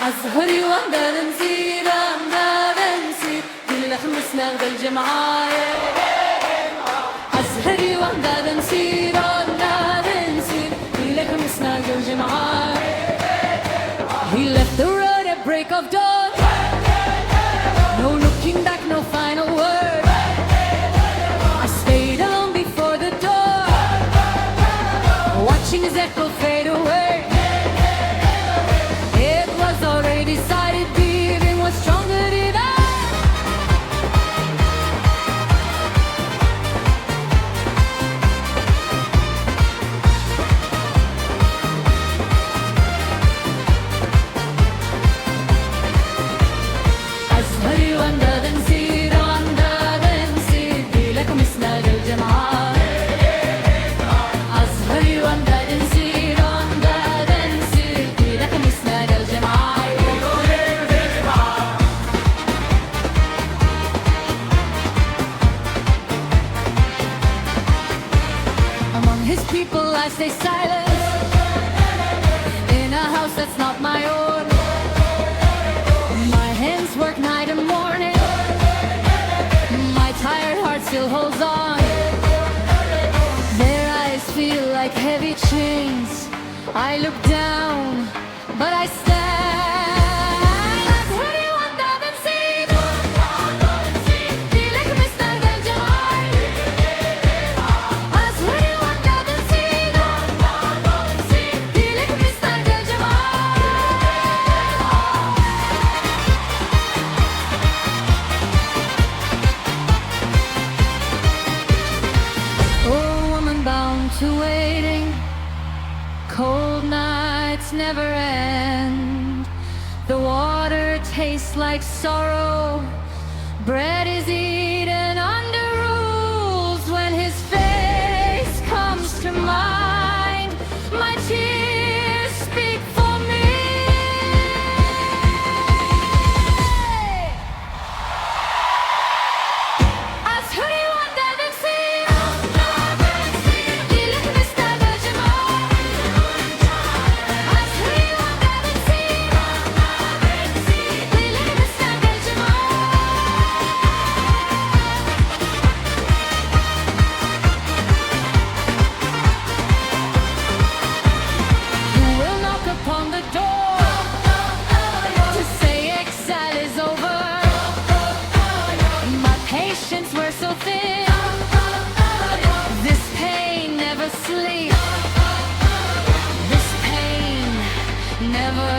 أزهريو أندا نسير كل خمس ناخد الجمعة أزهريو أندا نسير كل خمس ناخد الجمعة. He left the road at break of dawn. No looking back, no final word. I stayed alone before the door, watching his echo fade away. It was already decided, believing was stronger than I. أزهريو أندا نسير لكم اسناد الجمعة. أزهريو أندا نسير لكم اسناد الجمعة. Among his people I stay silent, in a house that's not my own. My hands work night and morning, my tired heart still holds on. Their eyes feel like heavy chains. I look down, but I stand. أزهريو أندا نسير لكم اسناد الجمعة. أزهريو أندا نسير لكم اسناد الجمعة. Oh, woman bound to waiting, cold nights never end. The water tastes like sorrow, bread is eaten under rules. When his face comes to mind, my tears speak for me. أزهريو أندا نسير لكم اسناد الجمعة. أزهريو أندا نسير لكم اسناد الجمعة. Who will knock upon the door to say exile is over? My patience were so thin, this pain never sleeps, this pain never